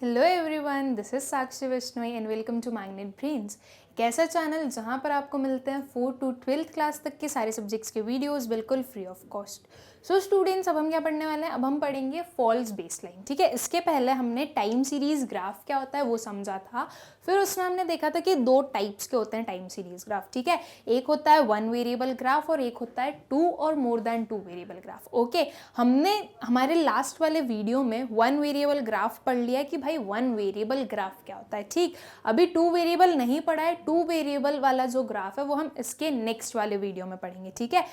Hello everyone, this is Sakshi Vaishnavi and welcome to Magnet Brains, एक ऐसा channel जहां पर आपको मिलते हैं 4 to 12th क्लास तक के सारे सब्जेक्ट्स के वीडियोस बिल्कुल free of cost. So students, अब हम क्या पढ़ने वाले हैं? अब हम पढ़ेंगे फॉल्स बेसलाइन। ठीक है, इसके पहले हमने टाइम सीरीज ग्राफ क्या होता है वो समझा था। फिर उसमें हमने देखा था कि दो टाइप्स के होते हैं टाइम सीरीज ग्राफ। ठीक है, एक होता है 1 वेरिएबल ग्राफ और एक होता है 2 और more than 2 variable graph. Okay, हमने हमारे लास्ट वाले वीडियो में 1 वेरिएबल ग्राफ पढ़ लिया कि भाई 1 वेरिएबल ग्राफ क्या होता है। ठीक, अभी 2 वेरिएबल नहीं पढ़ा है। 2 वेरिएबल वाला जो ग्राफ है वो हम इसके नेक्स्ट वाले वीडियो में पढ़ेंगे। ठीक है,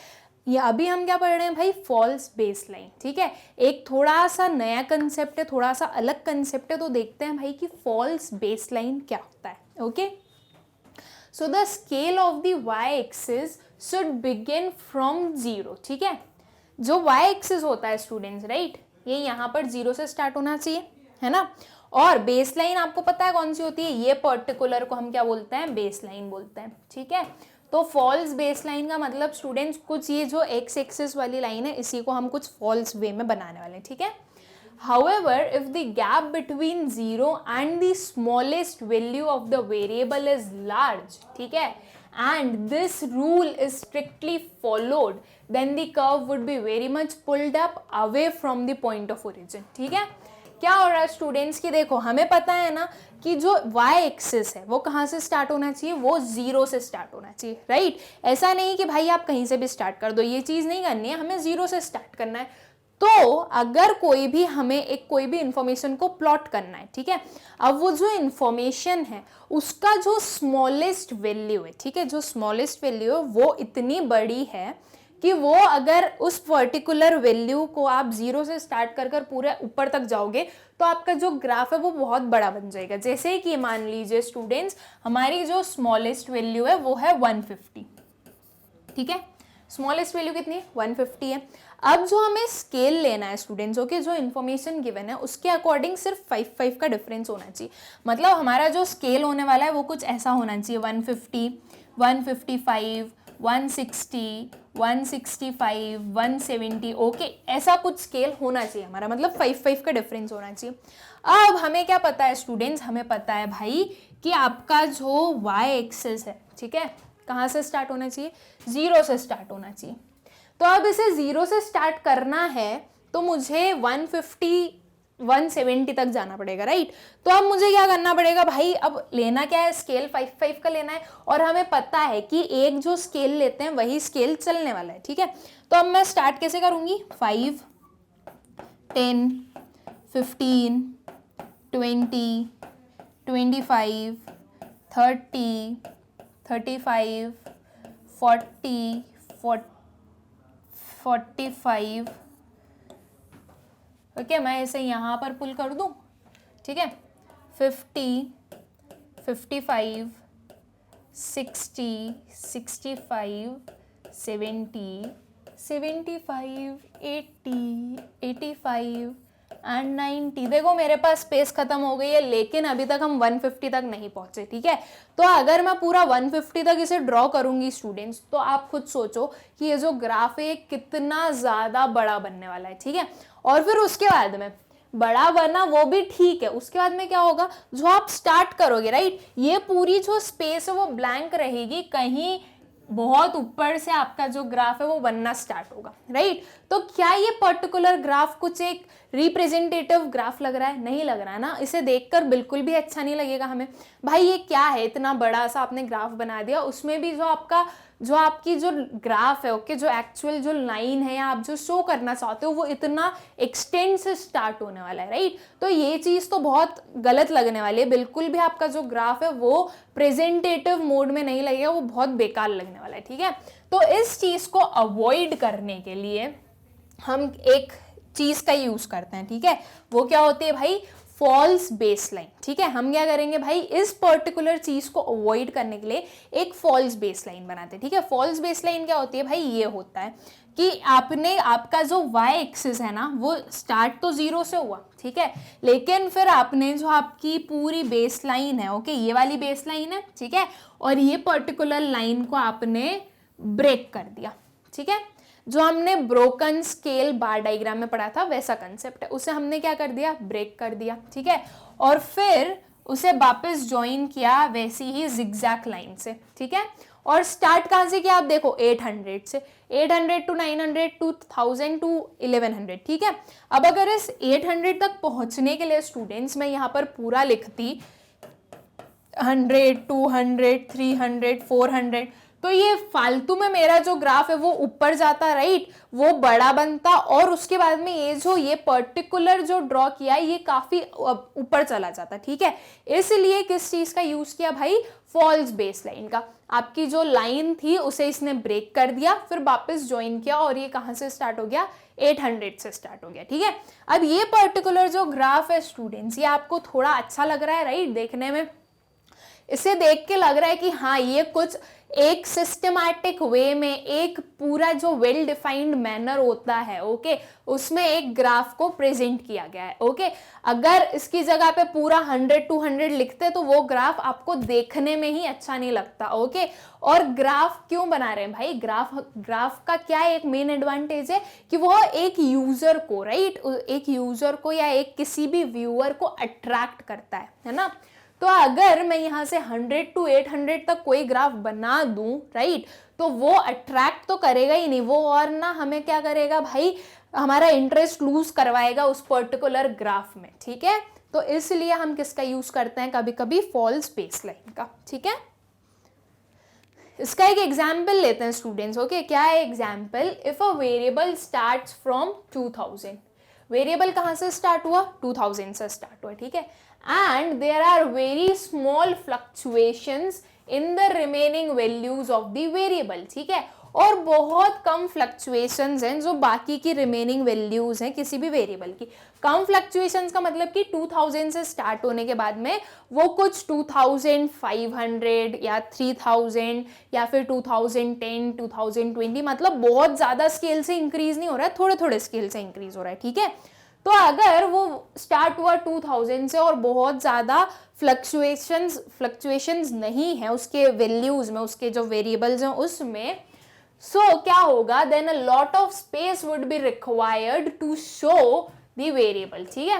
ये अभी हम क्या पढ़ रहे हैं भाई? False baseline. ठीक है, एक थोड़ा सा नया कंसेप्ट है, थोड़ा सा अलग कंसेप्ट है, तो देखते हैं भाई कि फॉल्स बेसलाइन क्या होता है। Okay, so the scale of the y axis should begin from 0। ठीक है, जो वाई एक्सिस होता है स्टूडेंट्स, राइट, ये यहाँ पर 0 से स्टार्ट होना चाहिए, है ना। और बेसलाइन आपको पता है कौन सी होती है? ये पर्टिकुलर को हम क्या बोलते हैं? बेसलाइन बोलते हैं। ठीक है, तो फॉल्स बेसलाइन का मतलब स्टूडेंट्स कुछ ये जो एक्स एक्सिस वाली लाइन है इसी को हम कुछ फॉल्स वे में बनाने वाले हैं। ठीक है, however if the gap between 0 and the smallest value of the variable is large, ठीक है, and this rule is strictly followed, then the curve would be very much pulled up away from the point of origin। ठीक है, क्या हो रहा है students की देखो, हमें पता है ना कि जो y एक्सिस है वो कहाँ से स्टार्ट होना चाहिए? वो 0 से स्टार्ट होना चाहिए, राइट। ऐसा नहीं कि भाई आप कहीं से भी स्टार्ट कर दो, ये चीज़ नहीं करनी है, हमें 0 से स्टार्ट करना है। तो अगर कोई भी हमें कोई भी इंफॉर्मेशन को प्लॉट करना है, ठीक है, अब वो जो इंफॉर्मेशन है उसका जो स्मॉलेस्ट वैल्यू है, ठीक है, जो स्मॉलेस्ट वैल्यू है वो इतनी बड़ी है कि वो अगर उस पर्टिकुलर वैल्यू को आप 0 से स्टार्ट कर पूरे ऊपर तक जाओगे तो आपका जो ग्राफ है वो बहुत बड़ा बन जाएगा। जैसे कि मान लीजिए स्टूडेंट्स, हमारी जो स्मॉलेस्ट वैल्यू है वो है 150। ठीक है, स्मॉलेस्ट वैल्यू कितनी? 150 है। अब जो हमें स्केल लेना है स्टूडेंट्स, ओके, जो इन्फॉर्मेशन गिवन है उसके अकॉर्डिंग सिर्फ 5 का डिफरेंस होना चाहिए। मतलब हमारा जो स्केल होने वाला है वो कुछ ऐसा होना चाहिए, 150, 155, 160, 165, 170। ओके, ऐसा कुछ स्केल होना चाहिए हमारा, मतलब 5 का डिफरेंस होना चाहिए। अब हमें क्या पता है स्टूडेंट्स? हमें पता है भाई कि आपका जो वाई एक्सिस है, ठीक है, कहाँ से स्टार्ट होना चाहिए? 0 से स्टार्ट होना चाहिए। तो अब इसे 0 से स्टार्ट करना है तो मुझे 150, 170 तक जाना पड़ेगा, राइट। तो अब मुझे क्या करना पड़ेगा भाई? अब लेना क्या है? स्केल 5 का लेना है, और हमें पता है कि एक जो स्केल लेते हैं वही स्केल चलने वाला है। ठीक है, तो अब मैं स्टार्ट कैसे करूंगी? 5, 10, 15, 20, 25, 30, 35, 40, 45। ओके, मैं इसे यहाँ पर पुल कर दूँ, ठीक है, 50, 55, 60, 65, 70, 75, 80, 85 एंड 90। देखो मेरे पास स्पेस खत्म हो गई है, लेकिन अभी तक हम 150 तक नहीं पहुंचे। ठीक है, तो अगर मैं पूरा 150 तक इसे ड्रॉ करूंगी स्टूडेंट्स, तो आप खुद सोचो कि ये जो ग्राफ है कितना ज्यादा बड़ा बनने वाला है। ठीक है, और फिर उसके बाद में बड़ा बना वो भी ठीक है, उसके बाद में क्या होगा? जो आप स्टार्ट करोगे, राइट, ये पूरी जो स्पेस है वो ब्लैंक रहेगी, कहीं बहुत ऊपर से आपका जो ग्राफ है वो बनना स्टार्ट होगा, राइट। तो क्या ये पर्टिकुलर ग्राफ कुछ एक रिप्रेजेंटेटिव ग्राफ लग रहा है? नहीं लग रहा है ना, इसे देखकर बिल्कुल भी अच्छा नहीं लगेगा हमें। भाई ये क्या है? इतना बड़ा सा आपने ग्राफ बना दिया, उसमें भी जो आपकी जो ग्राफ है, ओके, जो एक्चुअल जो लाइन है या आप जो शो करना चाहते हो वो इतना एक्सटेंड से स्टार्ट होने वाला है, राइट। तो ये चीज तो बहुत गलत लगने वाली है, बिल्कुल भी आपका जो ग्राफ है वो प्रेजेंटेटिव मोड में नहीं लगेगा, वो बहुत बेकार लगने वाला है। ठीक है, तो इस चीज को अवॉइड करने के लिए हम एक चीज का यूज करते हैं। ठीक है, वो क्या होती है भाई? False baseline. ठीक है, हम क्या करेंगे भाई? इस पर्टिकुलर चीज को अवॉइड करने के लिए एक फॉल्स बेसलाइन बनाते हैं। ठीक है, फॉल्स बेसलाइन क्या होती है भाई? ये होता है कि आपका जो वाई एक्सिस है ना वो स्टार्ट तो 0 से हुआ, ठीक है, लेकिन फिर आपने जो आपकी पूरी बेसलाइन है, ओके, ये वाली बेसलाइन है, ठीक है, और ये पर्टिकुलर लाइन को आपने ब्रेक कर दिया। ठीक है, जो हमने ब्रोकन स्केल बार डायग्राम में पढ़ा था वैसा कंसेप्ट है, उसे हमने क्या कर दिया? ब्रेक कर दिया। ठीक है, और फिर उसे वापस ज्वाइन किया वैसी ही जिगजैग लाइन से, ठीक है। और स्टार्ट कहाँ से किया आप देखो 800 से, 800 टू 900 टू 1000 टू 1100, ठीक है। अब अगर इस 800 तक पहुंचने के लिए स्टूडेंट्स मैं यहाँ पर पूरा लिखती 100, 200, 300, 400, तो ये फालतू में मेरा जो ग्राफ है वो ऊपर जाता, राइट, वो बड़ा बनता, और उसके बाद में ये पर्टिकुलर जो ड्रॉ किया है ये काफी ऊपर चला जाता, ठीक है। इसलिए किस चीज का यूज किया भाई, फॉल्स बेस लाइन का। आपकी जो लाइन थी उसे इसने ब्रेक कर दिया, फिर वापस ज्वाइन किया, और ये कहां से स्टार्ट हो गया, 800 से स्टार्ट हो गया, ठीक है। अब ये पर्टिकुलर जो ग्राफ है स्टूडेंट्स, ये आपको थोड़ा अच्छा लग रहा है, राइट, देखने में इसे देख के लग रहा है कि हाँ ये कुछ एक सिस्टमैटिक वे में, एक पूरा जो वेल डिफाइंड मैनर होता है, ओके, उसमें एक ग्राफ को प्रेजेंट किया गया है, ओके। अगर इसकी जगह पे पूरा 100 200 लिखते तो वो ग्राफ आपको देखने में ही अच्छा नहीं लगता, ओके। और ग्राफ क्यों बना रहे हैं भाई, ग्राफ का क्या एक मेन एडवांटेज है कि वो एक यूजर को, राइट, एक यूजर को या एक किसी भी व्यूअर को अट्रैक्ट करता है ना। तो अगर मैं यहाँ से 100 टू 800 तक कोई ग्राफ बना दूं, राइट, तो वो अट्रैक्ट तो करेगा ही नहीं वो, और ना हमें क्या करेगा भाई, हमारा इंटरेस्ट लूज करवाएगा उस पर्टिकुलर ग्राफ में, ठीक है। तो इसलिए हम किसका यूज करते हैं कभी कभी, फॉल्स बेस लाइन का, ठीक है। इसका एक एग्जाम्पल लेते हैं स्टूडेंट्स, ओके। क्या है example, if a variable starts from 2000, variable कहाँ से स्टार्ट हुआ, 2000 से स्टार्ट हुआ, ठीक है। And there are very small fluctuations in the remaining values of the variable, ठीक है, और बहुत कम फ्लक्चुएशंस हैं जो बाकी की रिमेनिंग वैल्यूज हैं किसी भी वेरिएबल की। कम फ्लक्चुएशंस का मतलब कि 2000 से स्टार्ट होने के बाद में वो कुछ 2500 या 3000 या फिर 2010 2020, मतलब बहुत ज्यादा स्केल से इंक्रीज नहीं हो रहा है, थोड़े थोड़े स्केल से इंक्रीज हो रहा है, ठीक है। तो अगर वो स्टार्ट हुआ 2000 से और बहुत ज़्यादा फ्लक्चुएशंस नहीं है उसके वैल्यूज में, उसके जो वेरिएबल्स हैं उसमें, सो क्या होगा, then a lot of space would be required to show the variable, ठीक है।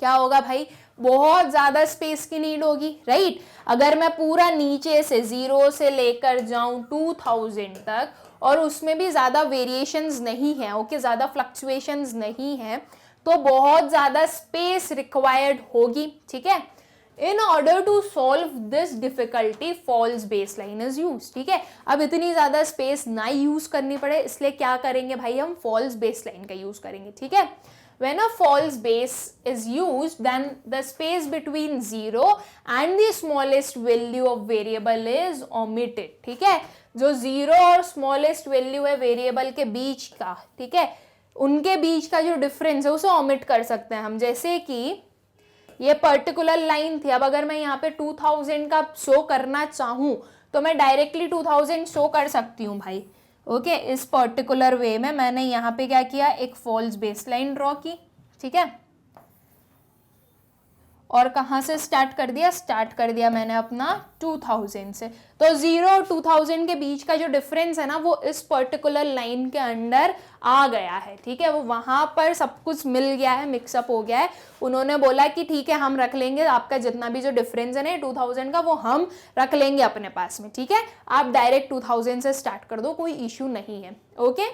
क्या होगा भाई, बहुत ज्यादा स्पेस की नीड होगी, राइट। अगर मैं पूरा नीचे से 0 से लेकर जाऊं 2000 तक और उसमें भी ज्यादा वेरिएशंस नहीं है, ओके, ज्यादा फ्लक्चुएशंस नहीं है, तो बहुत ज्यादा स्पेस रिक्वायर्ड होगी, ठीक है। In order to solve this difficulty false base line is use, ठीक है। अब इतनी ज्यादा स्पेस ना यूज करनी पड़े इसलिए क्या करेंगे भाई, हम फॉल्स बेस लाइन का यूज करेंगे, ठीक है। When a false base is used, then the space between 0 and the smallest value of variable is omitted, ठीक है। जो 0 और smallest value है वेरिएबल के बीच का, ठीक है, उनके बीच का जो डिफरेंस है उसे omit कर सकते हैं हम। जैसे कि ये पर्टिकुलर लाइन थी, अब अगर मैं यहाँ पे 2000 का शो करना चाहूँ तो मैं डायरेक्टली 2000 शो कर सकती हूँ भाई, ओके। इस पर्टिकुलर वे में मैंने यहाँ पे क्या किया, एक फॉल्स बेसलाइन ड्रॉ की, ठीक है, और कहाँ से स्टार्ट कर दिया मैंने अपना 2000 से। तो 0 और 2000 के बीच का जो डिफरेंस है ना वो इस पर्टिकुलर लाइन के अंडर आ गया है, ठीक है। वो वहां पर सब कुछ मिल गया है, मिक्सअप हो गया है। उन्होंने बोला कि ठीक है हम रख लेंगे आपका जितना भी जो डिफरेंस है ना 2000 का वो हम रख लेंगे अपने पास में, ठीक है। आप डायरेक्ट 2000 से स्टार्ट कर दो, कोई इश्यू नहीं है, okay.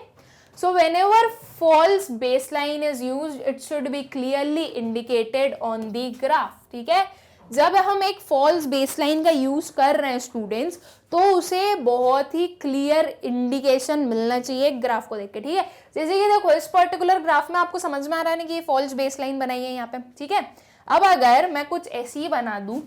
So whenever false baseline is used, it should be clearly indicated on the graph, ठीक है। जब हम एक false baseline का यूज कर रहे हैं स्टूडेंट्स तो उसे बहुत ही क्लियर इंडिकेशन मिलना चाहिए ग्राफ को देख के, ठीक है। जैसे कि देखो इस पर्टिकुलर ग्राफ में आपको समझ में आ रहा है ना कि ये false baseline बनाई है यहाँ पे, ठीक है। अब अगर मैं कुछ ऐसी बना दूं,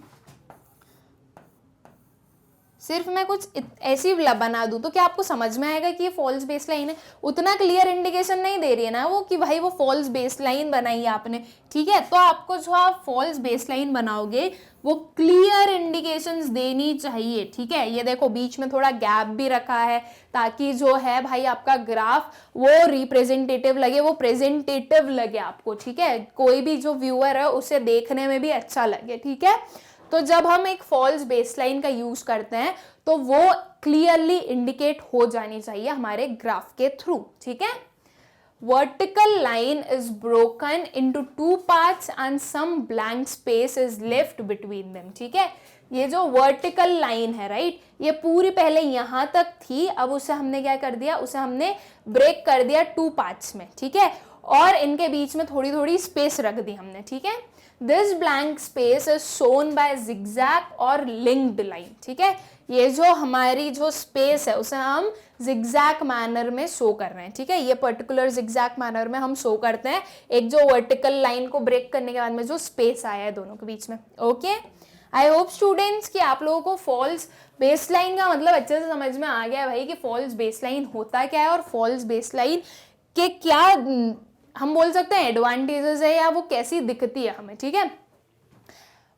सिर्फ मैं कुछ ऐसी बना दूं तो क्या आपको समझ में आएगा कि ये फॉल्स बेसलाइन है? उतना क्लियर इंडिकेशन नहीं दे रही है ना वो कि भाई वो फॉल्स बेसलाइन बनाई है आपने, ठीक है। तो आपको जो आप फॉल्स बेसलाइन बनाओगे वो क्लियर इंडिकेशंस देनी चाहिए, ठीक है। ये देखो बीच में थोड़ा गैप भी रखा है ताकि जो है भाई आपका ग्राफ वो रिप्रेजेंटेटिव लगे, वो प्रेजेंटेटिव लगे आपको, ठीक है। कोई भी जो व्यूअर है उसे देखने में भी अच्छा लगे, ठीक है। तो जब हम एक फॉल्स बेसलाइन का यूज करते हैं तो वो क्लियरली इंडिकेट हो जानी चाहिए हमारे ग्राफ के थ्रू, ठीक है। vertical line is broken into two parts and some blank space is left between them. ठीक है, ये जो वर्टिकल लाइन है राइट, ये पूरी पहले यहां तक थी, अब उसे हमने क्या कर दिया, उसे हमने ब्रेक कर दिया टू पार्ट्स में. ठीक है, और इनके बीच में थोड़ी थोड़ी स्पेस रख दी हमने. ठीक है, this blank space is shown by zigzag और लिंक्ड लाइन. ठीक है, ये जो हमारी जो स्पेस है उसे हम जिगजैग मैनर में शो कर रहे हैं. ठीक है, ये पर्टिकुलर जिगजैग मैनर में हम शो करते हैं एक जो वर्टिकल लाइन को ब्रेक करने के बाद में जो स्पेस आया है दोनों के बीच में. ओके, आई होप स्टूडेंट्स कि आप लोगों को फॉल्स बेसलाइन का मतलब अच्छे से समझ में आ गया भाई कि फॉल्स बेसलाइन होता क्या है और फॉल्स बेसलाइन के क्या हम बोल सकते हैं एडवांटेजेस है या वो कैसी दिखती है हमें. ठीक है,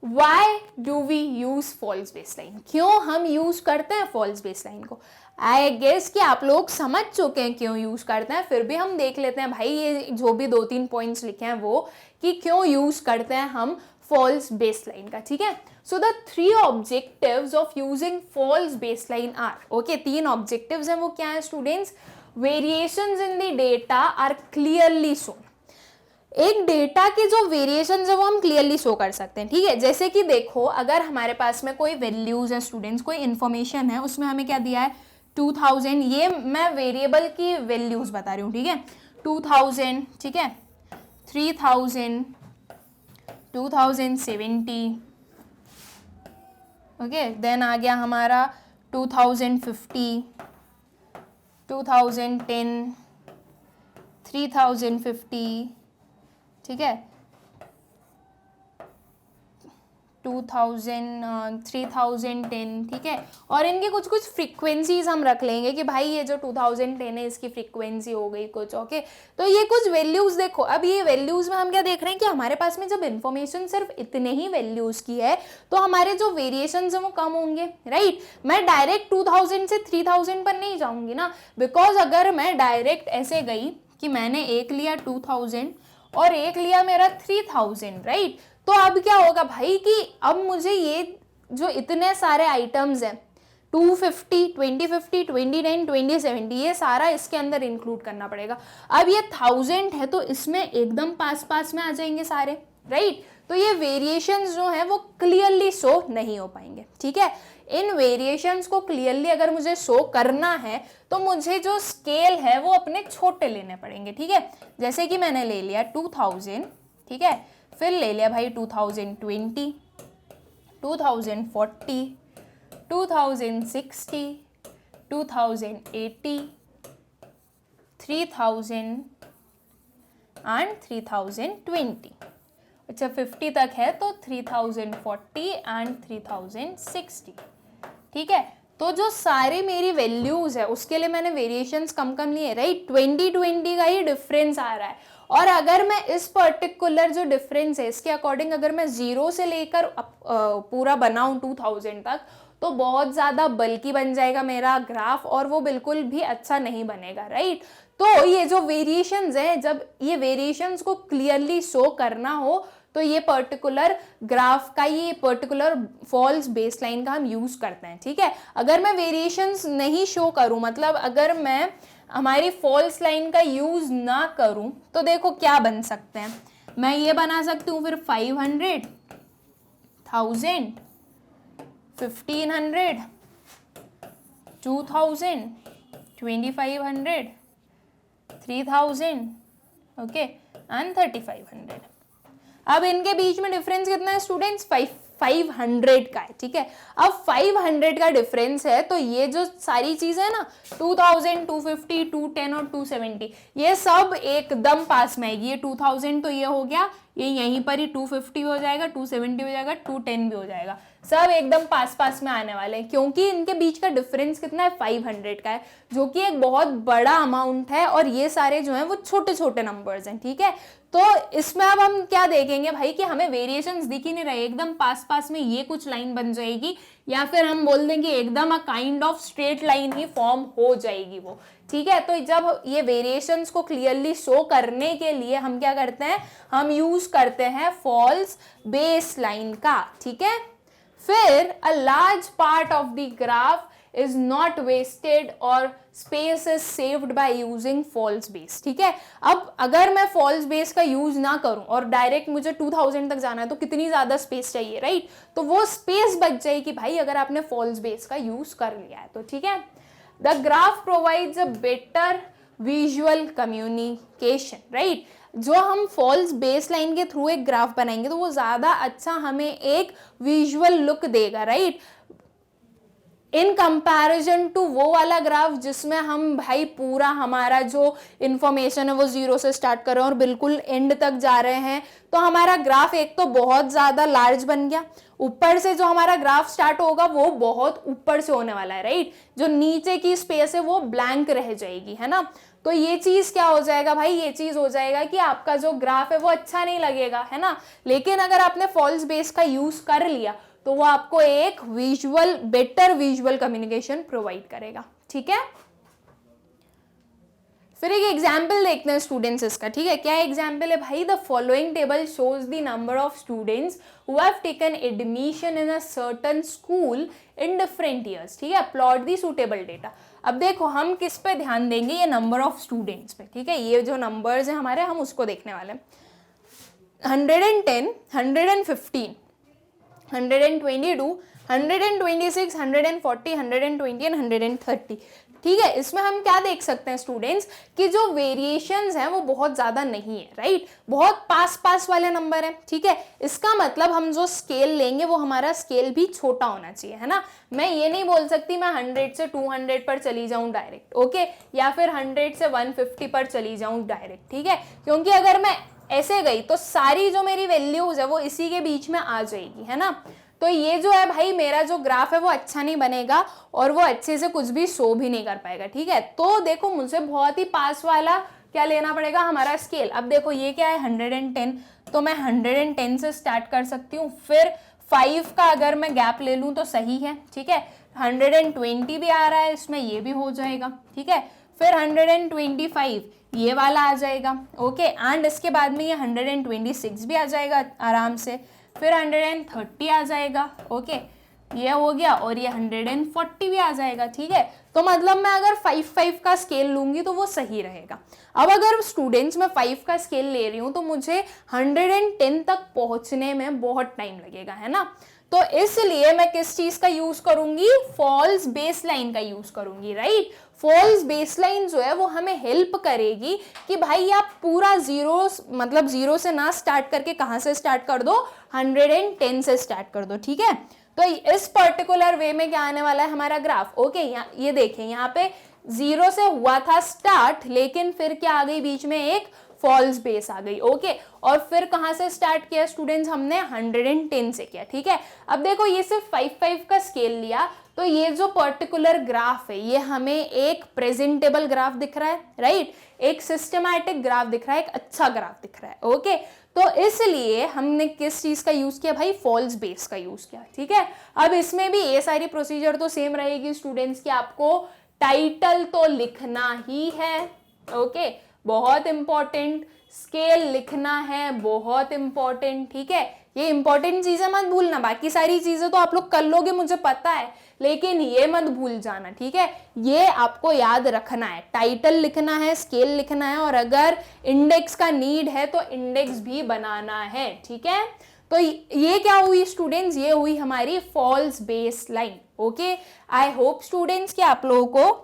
Why do we use false baseline? क्यों हम यूज करते हैं फॉल्स बेसलाइन को? आई गेस कि आप लोग समझ चुके हैं क्यों यूज करते हैं, फिर भी हम देख लेते हैं भाई ये जो भी 2-3 पॉइंट्स लिखे हैं वो कि क्यों यूज करते हैं हम फॉल्स बेसलाइन का. ठीक है, so the 3 objectives of using false baseline are. Okay, 3 objectives हैं, वो क्या है students? Variations in the data are clearly shown. एक डेटा के जो वेरिएशंस है वो हम क्लियरली शो कर सकते हैं. ठीक है, जैसे कि देखो अगर हमारे पास में कोई वैल्यूज है स्टूडेंट्स, कोई इन्फॉर्मेशन है, उसमें हमें क्या दिया है 2000, ये मैं वेरिएबल की वैल्यूज बता रही हूँ. ठीक है, 2000, ठीक है, 3000, 2070, ओके, देन आ गया हमारा 2050, 2010, 3050, ठीक है, 3010, ठीक है, और इनके कुछ कुछ फ्रीक्वेंसीज हम रख लेंगे कि भाई ये जो 2010 है इसकी फ्रीक्वेंसी हो गई कुछ. ओके, तो ये कुछ वैल्यूज देखो. अब ये वैल्यूज में हम क्या देख रहे हैं कि हमारे पास में जब इन्फॉर्मेशन सिर्फ इतने ही वैल्यूज की है तो हमारे जो वेरिएशंस हैं वो कम होंगे राइट. मैं डायरेक्ट 2000 से 3000 पर नहीं जाऊंगी ना, बिकॉज अगर मैं डायरेक्ट ऐसे गई कि मैंने एक लिया 2000 और एक लिया मेरा 3000 राइट, तो अब क्या होगा भाई कि अब मुझे ये जो इतने सारे आइटम्स हैं 250, 2050, 29, 2070 ये सारा इसके अंदर इंक्लूड करना पड़ेगा. अब ये 1000 है तो इसमें एकदम पास पास में आ जाएंगे सारे राइट, तो ये वेरिएशंस जो हैं वो क्लियरली शो नहीं हो पाएंगे. ठीक है, इन वेरिएशंस को क्लियरली अगर मुझे शो करना है तो मुझे जो स्केल है वो अपने छोटे लेने पड़ेंगे. ठीक है, जैसे कि मैंने ले लिया 2000, ठीक है, फिर ले लिया भाई 2020, 2040, 2060, 2080, 3000 एंड 3020. अच्छा 50 तक है तो 3040 एंड 3060. ठीक है, तो जो सारे मेरी वैल्यूज है उसके लिए मैंने वेरिएशंस कम कम लिए राइट. 2020 का ही डिफरेंस आ रहा है, और अगर मैं इस पर्टिकुलर जो डिफरेंस है इसके अकॉर्डिंग अगर मैं 0 से लेकर पूरा बनाऊं 2000 तक तो बहुत ज़्यादा बल्कि बन जाएगा मेरा ग्राफ और वो बिल्कुल भी अच्छा नहीं बनेगा राइट. तो ये जो वेरिएशंस है, जब ये वेरिएशंस को क्लियरली शो करना हो तो ये पर्टिकुलर ग्राफ का, ये पर्टिकुलर फॉल्स बेसलाइन का हम यूज करते हैं. ठीक है, अगर मैं वेरिएशंस नहीं शो करूं, मतलब अगर मैं हमारी फॉल्स लाइन का यूज ना करूं तो देखो क्या बन सकते हैं. मैं ये बना सकती हूँ फिर 500, 1000, 1500, 2000, 2500, 3000, ओके, एंड 3500. अब इनके बीच में डिफरेंस कितना है स्टूडेंट्स? 500 का है. ठीक है, अब 500 का डिफरेंस है तो ये जो सारी चीजें है ना 2000, 250, 210 और 270 ये सब एकदम पास में आएगी. ये 2000 तो ये हो गया, ये यहीं पर ही 250 हो जाएगा, 270 हो जाएगा, 210 भी हो जाएगा, सब एकदम पास पास में आने वाले हैं क्योंकि इनके बीच का डिफरेंस कितना है 500 का है, जो कि एक बहुत बड़ा अमाउंट है और ये सारे जो हैं वो छोटे छोटे नंबर्स हैं. ठीक है, तो इसमें अब हम क्या देखेंगे भाई कि हमें वेरिएशंस दिख ही नहीं रहे, एकदम पास पास में ये कुछ लाइन बन जाएगी या फिर हम बोल देंगे एकदम a kind of straight line he form हो जाएगी वो. ठीक है, तो जब ये वेरिएशंस को क्लियरली शो करने के लिए हम क्या करते हैं, हम यूज करते हैं फॉल्स बेस लाइन का. ठीक है, फिर a large part of the graph is not wasted और space is saved by using false base. ठीक है, अब अगर मैं फॉल्स बेस का यूज ना करूं और डायरेक्ट मुझे 2000 तक जाना है तो कितनी ज्यादा स्पेस चाहिए, राइट? तो वो स्पेस बच जाएगी भाई अगर आपने फॉल्स बेस का यूज कर लिया है तो। ठीक है, the graph provides a better visual communication, right? जो हम फॉल्स बेस लाइन के थ्रू एक ग्राफ बनाएंगे तो वो ज्यादा अच्छा हमें एक विजुअल लुक देगा, राइट? इन कंपैरिजन टू वो वाला ग्राफ जिसमें हम भाई पूरा हमारा जो इंफॉर्मेशन है वो जीरो से स्टार्ट कर रहे हैं और बिल्कुल एंड तक जा रहे हैं, तो हमारा ग्राफ एक तो बहुत ज्यादा लार्ज बन गया, ऊपर से जो हमारा ग्राफ स्टार्ट होगा वो बहुत ऊपर से होने वाला है, राइट? जो नीचे की स्पेस है वो ब्लैंक रह जाएगी, है ना? तो ये चीज क्या हो जाएगा भाई, ये चीज हो जाएगा कि आपका जो ग्राफ है वो अच्छा नहीं लगेगा, है ना? लेकिन अगर आपने फॉल्स बेस का यूज कर लिया तो वो आपको एक बेटर विजुअल कम्युनिकेशन प्रोवाइड करेगा। ठीक है, फिर एक एग्जाम्पल देखते हैं स्टूडेंट्स इसका। ठीक है, क्या एग्जाम्पल है भाई? The following table shows the number of students who have taken admission in a certain school in different years. ठीक है, प्लॉट दी सूटेबल डेटा। अब देखो हम किस पे ध्यान देंगे, ये नंबर ऑफ स्टूडेंट्स पे। ठीक है, ये जो नंबर्स हैं हमारे, हम उसको देखने वाले हैं। 110, 115, 122, 126, 140, 120 एंड 130। ठीक है, इसमें हम क्या देख सकते हैं स्टूडेंट्स कि जो वेरिएशंस हैं वो बहुत ज्यादा नहीं है, राइट? बहुत पास पास वाले नंबर हैं। ठीक है, इसका मतलब हम जो स्केल लेंगे वो हमारा स्केल भी छोटा होना चाहिए, है ना? मैं ये नहीं बोल सकती मैं 100 से 200 पर चली जाऊं डायरेक्ट, ओके, या फिर 100 से 150 पर चली जाऊं डायरेक्ट। ठीक है, क्योंकि अगर मैं ऐसे गई तो सारी जो मेरी वैल्यूज है वो इसी के बीच में आ जाएगी, है ना? तो ये जो है भाई मेरा जो ग्राफ है वो अच्छा नहीं बनेगा और वो अच्छे से कुछ भी शो भी नहीं कर पाएगा। ठीक है, तो देखो मुझे बहुत ही पास वाला क्या लेना पड़ेगा, हमारा स्केल। अब देखो ये क्या है 110, तो मैं 110 से स्टार्ट कर सकती हूँ, फिर 5 का अगर मैं गैप ले लूँ तो सही है। ठीक है, 120 भी आ रहा है इसमें, ये भी हो जाएगा। ठीक है, फिर 125 ये वाला आ जाएगा, ओके, एंड इसके बाद में ये 126 भी आ जाएगा आराम से, फिर 130 आ जाएगा, ओके, ये हो गया, और ये 140 भी आ जाएगा। ठीक है, तो मतलब मैं अगर 5 का स्केल लूंगी तो वो सही रहेगा। अब अगर स्टूडेंट्स मैं 5 का स्केल ले रही हूँ तो मुझे 110 तक पहुंचने में बहुत टाइम लगेगा, है ना? तो इसलिए मैं किस चीज का यूज करूंगी, फॉल्स बेसलाइन का यूज करूंगी, राइट? फॉल्स बेसलाइन जो है वो हमें हेल्प करेगी कि भाई आप पूरा जीरो से ना स्टार्ट करके कहां से स्टार्ट कर दो, 110 से स्टार्ट कर दो। ठीक है, तो इस पर्टिकुलर वे में क्या आने वाला है हमारा ग्राफ, ओके, ये देखें, यहाँ पे 0 से हुआ था स्टार्ट, लेकिन फिर क्या आ गई बीच में, एक फॉल्स बेस आ गई, ओके, और फिर कहां से स्टार्ट किया स्टूडेंट्स, हमने 110 से किया। ठीक है, अब देखो ये सिर्फ 5 का स्केल लिया, तो ये जो पर्टिकुलर ग्राफ है ये हमें एक प्रेजेंटेबल ग्राफ दिख रहा है, राइट? एक सिस्टमैटिक ग्राफ दिख रहा है, एक अच्छा ग्राफ दिख रहा है, ओके। तो इसलिए हमने किस चीज का यूज किया भाई, फॉल्स बेस का यूज किया। ठीक है, अब इसमें भी ये सारी प्रोसीजर तो सेम रहेगी स्टूडेंट्स की, आपको टाइटल तो लिखना ही है, ओके, बहुत इंपॉर्टेंट, स्केल लिखना है, बहुत इंपॉर्टेंट। ठीक है, ये इंपॉर्टेंट चीजें मत भूलना, बाकी सारी चीजें तो आप लोग कर लोगे मुझे पता है, लेकिन ये मत भूल जाना। ठीक है, ये आपको याद रखना है, टाइटल लिखना है, स्केल लिखना है, और अगर इंडेक्स का नीड है तो इंडेक्स भी बनाना है। ठीक है, तो ये क्या हुई स्टूडेंट्स, ये हुई हमारी false base line. Okay, I hope students कि आप लोगों को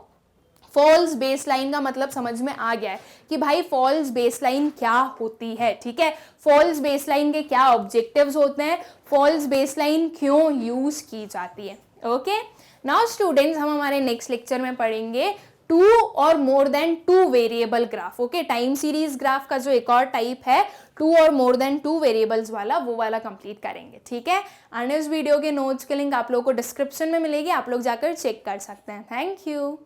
फॉल्स बेसलाइन का मतलब समझ में आ गया है कि भाई फॉल्स बेसलाइन क्या होती है। ठीक है, फॉल्स बेसलाइन के क्या ऑब्जेक्टिव्स होते हैं, फॉल्स बेसलाइन क्यों यूज की जाती है। ओके, नाउ स्टूडेंट्स हम हमारे नेक्स्ट लेक्चर में पढ़ेंगे 2 और more than 2 variable graph. Okay, time series graph का जो एक और टाइप है 2 और मोर देन 2 वेरिएबल्स वाला, वो वाला कंप्लीट करेंगे। ठीक है, एंड इस वीडियो के नोट्स के लिंक आप लोगों को डिस्क्रिप्शन में मिलेगी, आप लोग जाकर चेक कर सकते हैं। Thank you.